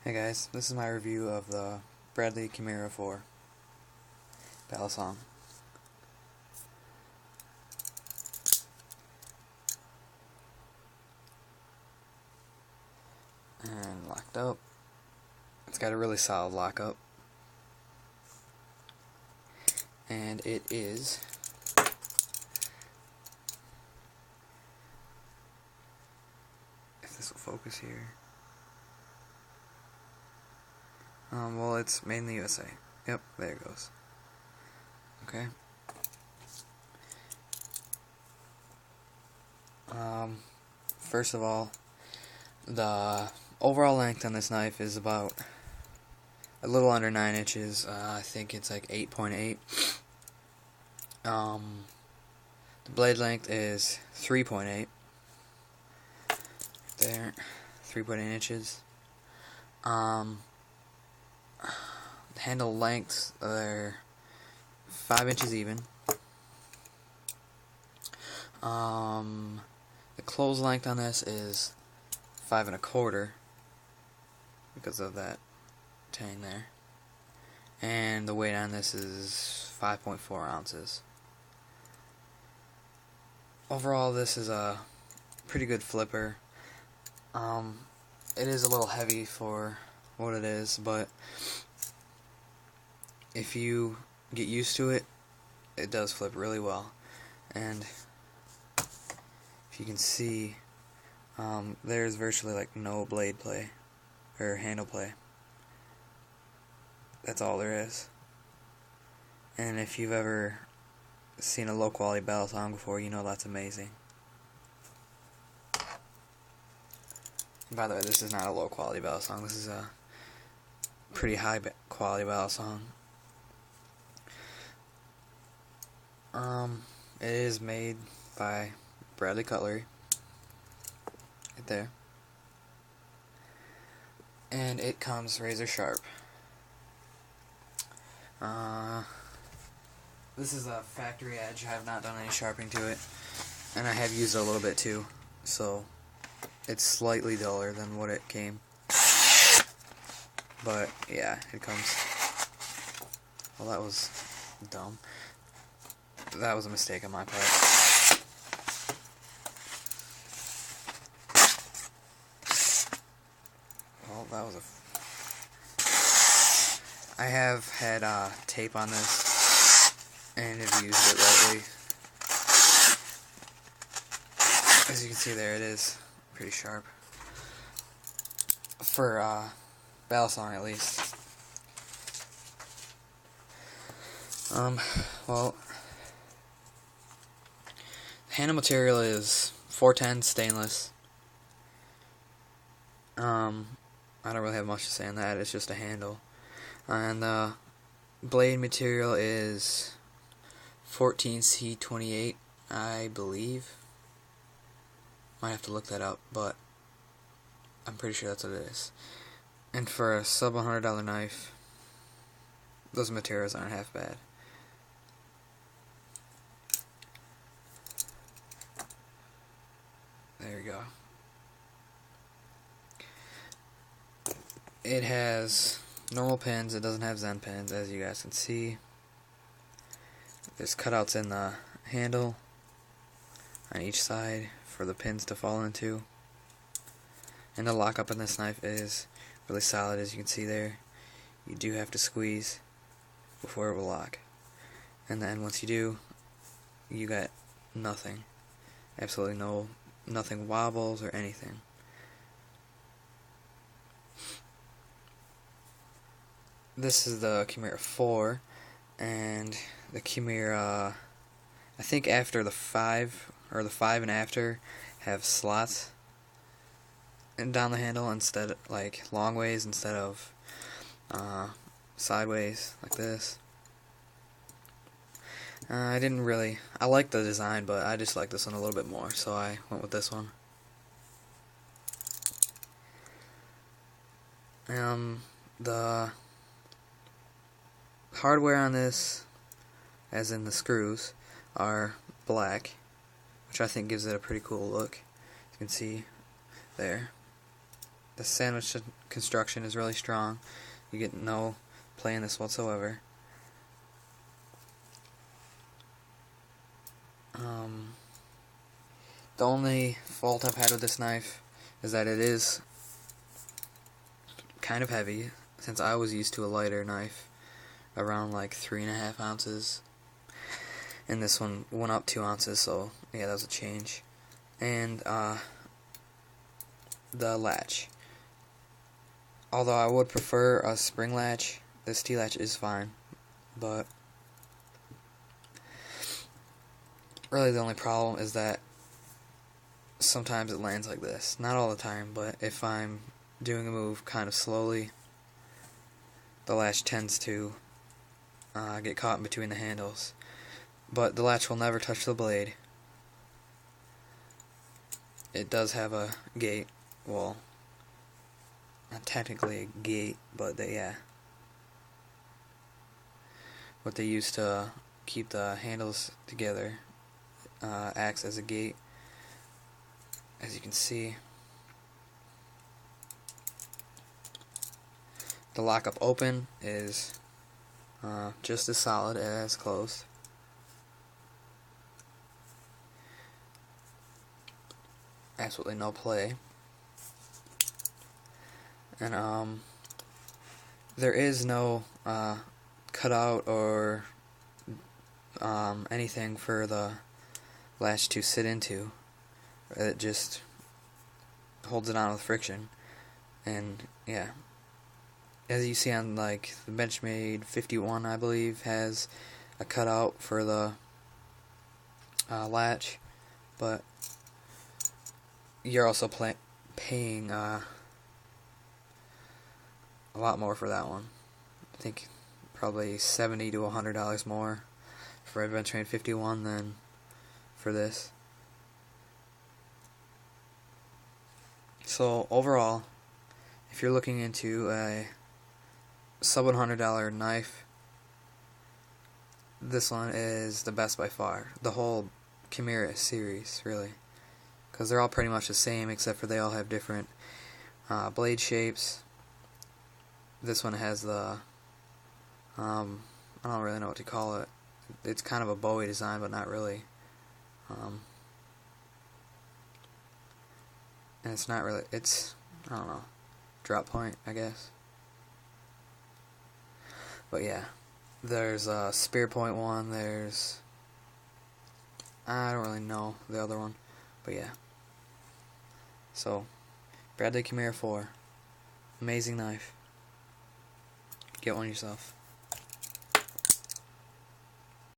Hey guys, this is my review of the Bradley Kimura IV Balisong. And locked up. It's got a really solid lockup. And it is if this will focus here. Well, it's made in the USA. Yep, there it goes. Okay. First of all, the overall length on this knife is about a little under 9 inches. I think it's like 8.8. The blade length is 3.8. There, 3.8 inches. Handle lengths are 5 inches even. The close length on this is 5 1/4 because of that tang there, and the weight on this is 5.4 ounces. Overall, this is a pretty good flipper. It is a little heavy for what it is, but if you get used to it, it does flip really well. And if you can see, there's virtually like no blade play or handle play. That's all there is. And if you've ever seen a low quality Balisong before, you know that's amazing. And by the way, this is not a low quality Balisong. This is a pretty high quality Balisong. It is made by Bradley Cutlery, right there, and it comes razor sharp. This is a factory edge. I have not done any sharpening to it, and I have used it a little bit too, so it's slightly duller than what it came, but yeah, it comes. Well, that was dumb. That was a mistake on my part. Well, that was I have had tape on this and have used it lately. As you can see there, it is pretty sharp. For Balisong at least. Well, handle material is 410 stainless. I don't really have much to say on that. It's just a handle. And the blade material is 14C28, I believe. Might have to look that up, but I'm pretty sure that's what it is. And for a sub $100 knife, those materials aren't half bad. There you go. It has normal pins. It doesn't have Zen pins, as you guys can see. There's cutouts in the handle on each side for the pins to fall into. And the lockup in this knife is really solid, as you can see there. You do have to squeeze before it will lock. And then once you do, you got nothing. Absolutely nothing wobbles or anything. This is the Kimura IV, and the Kimura, I think after the 5, or the 5 and after, have slots and down the handle instead, like long ways instead of sideways like this. I like the design, but I just like this one a little bit more, so I went with this one. The hardware on this, as in the screws, are black, which I think gives it a pretty cool look. You can see there. The sandwich construction is really strong. You get no play in this whatsoever. The only fault I've had with this knife is that it is kind of heavy, since I was used to a lighter knife around like 3.5 ounces, and this one went up 2 ounces, so yeah, that was a change. And the latch, although I would prefer a spring latch, this T-latch is fine, but really the only problem is that sometimes it lands like this. Not all the time, but if I'm doing a move kind of slowly, the latch tends to get caught in between the handles. But the latch will never touch the blade. It does have a gate, well, not technically a gate, but what they use to keep the handles together acts as a gate, as you can see. The lockup open is just as solid as closed. Absolutely no play. And there is no cutout or anything for the latch to sit into. It just holds it on with friction. And yeah, as you see on like the Benchmade 51, I believe, has a cutout for the latch, but you're also paying a lot more for that one. I think probably $70 to $100 more for a Benchmade 51 than for this. So overall, if you're looking into a sub $100 knife, this one is the best by far. The whole Kimura series, really, because they're all pretty much the same, except for they all have different blade shapes. This one has the I don't really know what to call it. It's kind of a Bowie design, but not really. And it's not really, it's, I don't know, drop point, I guess. But yeah, there's a spear point one, there's, I don't really know the other one, but yeah. So, Bradley Kimura IV, amazing knife. Get one yourself.